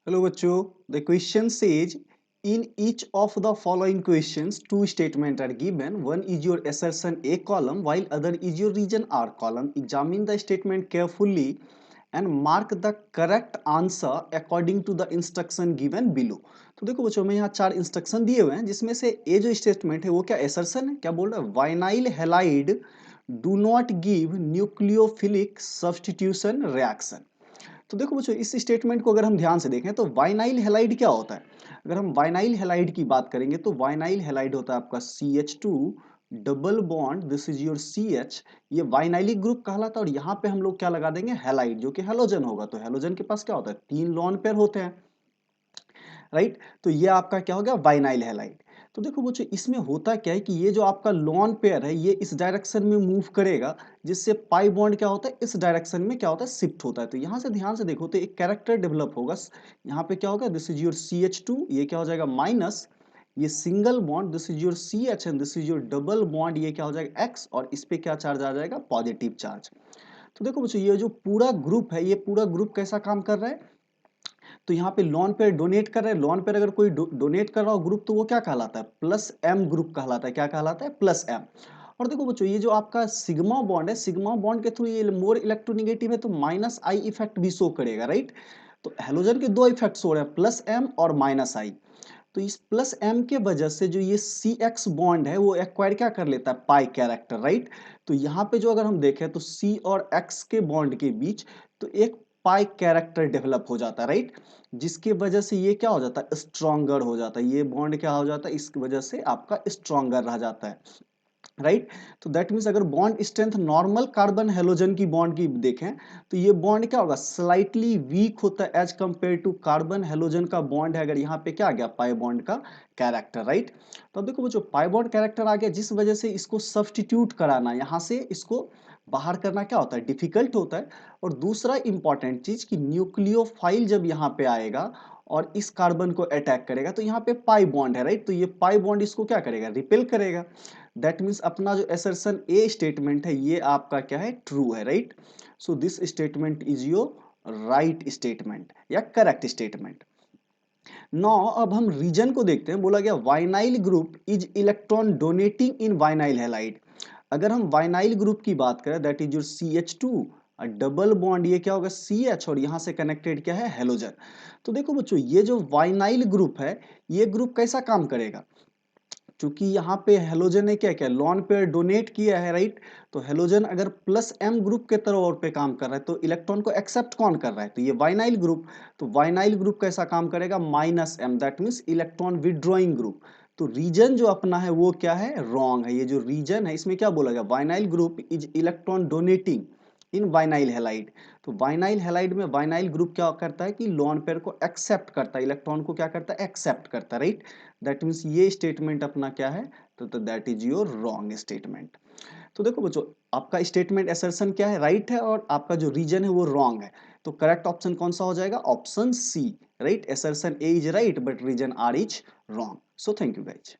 Hello बच्चों, the question says in each of the following questions two statements are given. One is your assertion A column while other is your region R column. Examine the statement carefully and mark the correct answer according to the instruction given below. तो देखो बच्चों में यहाँ चार instruction दिए हुए हैं जिसमें से ये जो स्टेटमेंट है वो क्या एसर्शन है, क्या बोल रहा है, वाइनाइल halide do not give nucleophilic substitution reaction. तो देखो बच्चों इस स्टेटमेंट को अगर हम ध्यान से देखें तो वाइनाइल हेलाइड क्या होता है। अगर हम वाइनाइल हेलाइड की बात करेंगे तो वाइनाइल हेलाइड होता है आपका CH2 double bond, this is your CH। ये वाइनाइलिक ग्रुप कहलाता है और यहाँ पे हम लोग क्या लगा देंगे, हेलाइड, जो कि हेलोजन होगा। तो हेलोजन के पास क्या होता है, 3 लोन पेयर होते हैं, राइट। तो ये आपका क्या हो गया, वाइनाइल हैलाइड। तो देखो बच्चों इसमें होता क्या है कि ये जो आपका लोन पेयर है ये इस डायरेक्शन में मूव करेगा, जिससे पाई बॉन्ड क्या होता है, इस डायरेक्शन में क्या होता है, शिफ्ट होता है। तो यहाँ से ध्यान से देखो तो एक कैरेक्टर डेवलप होगा। यहाँ पे क्या होगा, दिस इज योर CH2, ये क्या हो जाएगा माइनस, ये single bond, this is your CH and this is your double bond, ये क्या हो जाएगा X, और इस पे क्या चार्ज आ जाएगा, पॉजिटिव चार्ज। तो देखो बच्चों ये जो पूरा ग्रुप है ये पूरा ग्रुप कैसा काम कर रहा है, तो यहाँ पे लोन पे डोनेट कर रहे हैं। लोन पे अगर कोई डोनेट कर रहा हो ग्रुप तो वो क्या कहलाता है, प्लस एम ग्रुप कहलाता है। क्या कहलाता है, प्लस एम। और देखो बच्चों ये जो आपका सिग्मा बॉन्ड है, सिग्मा बॉन्ड के थ्रू ये मोर इलेक्ट्रोनेगेटिव है तो माइनस आई इफेक्ट भी शो करेगा, राइट। तो हेलोजन के दो इफेक्ट हो रहे हैं, प्लस एम और माइनस आई। तो इस प्लस एम के वजह से जो ये सी एक्स बॉन्ड है वो एक्वायर क्या कर लेता है, पाई कैरेक्टर, राइट। तो यहाँ पे जो अगर हम देखें तो सी और एक्स के बॉन्ड के बीच तो एक पाई कैरेक्टर डेवलप हो जाता है, राइट। जिसकी वजह से ये क्या हो जाता है, स्ट्रॉन्गर हो जाता है। ये बॉन्ड क्या हो जाता है, इस वजह से आपका स्ट्रॉन्गर रह जाता है, राइट। तो दैट मीन्स अगर bond strength normal carbon halogen की बॉन्ड की देखें तो ये बॉन्ड क्या होगा, स्लाइटली वीक होता है as compare to carbon halogen का बॉन्ड है। अगर यहाँ पे क्या आ गया, पाई बॉन्ड का कैरेक्टर, राइट। तो अब देखो बच्चों पाई बॉन्ड कैरेक्टर आ गया, जिस वजह से इसको सब्स्टिट्यूट कराना, यहाँ से इसको बाहर करना क्या होता है, डिफिकल्ट होता है। और दूसरा इंपॉर्टेंट चीज कि न्यूक्लियोफाइल जब यहाँ पे आएगा और इस कार्बन को अटैक करेगा तो यहाँ पे पाई बॉन्ड है, राइट। तो ये पाई बॉन्ड इसको क्या करेगा, रिपेल करेगा। दैट मीन्स अपना जो असर्शन ए स्टेटमेंट है ये आपका क्या है, ट्रू है, right. So this statement is your right statement या करेक्ट स्टेटमेंट। नौ अब हम रीजन को देखते हैं। बोला गया वाइनाइल group is electron donating in वाइनाइल halide. अगर हम वाइनाइल ग्रुप की बात करें that is your CH2 double bond, ये क्या होगा CH, और यहां से कनेक्टेड क्या है, हेलोजन। तो देखो बच्चों ये जो वाइनाइल ग्रुप है ये ग्रुप कैसा काम करेगा, क्योंकि यहाँ पे हेलोजन ने क्या किया, लोन पेयर डोनेट किया है, राइट। तो हेलोजन अगर प्लस एम ग्रुप के तरफ पे काम कर रहा है तो इलेक्ट्रॉन को एक्सेप्ट कौन कर रहा है, तो ये वाइनाइल ग्रुप। तो वाइनाइल ग्रुप कैसा काम करेगा, minus M, that means electron withdrawing group. तो रीजन जो अपना है वो क्या है, रॉन्ग है। ये जो रीजन है इसमें क्या बोला गया, वाइनाइल group is electron donating in वाइनाइल halide. तो वाइनाइल हैलाइड में वाइनाइल ग्रुप क्या करता है कि लोन पेयर को एक्सेप्ट करता है, इलेक्ट्रॉन को क्या करता है, एक्सेप्ट करता है, राइट। दैट मीन्स ये स्टेटमेंट अपना क्या है, तो that is your wrong statement. तो देखो बच्चों आपका स्टेटमेंट असर्शन क्या है, राइट है, और आपका जो रीजन है वो रॉन्ग है। तो करेक्ट ऑप्शन कौन सा हो जाएगा, option C, right. Assertion A is right but reason R is wrong. So thank you guys.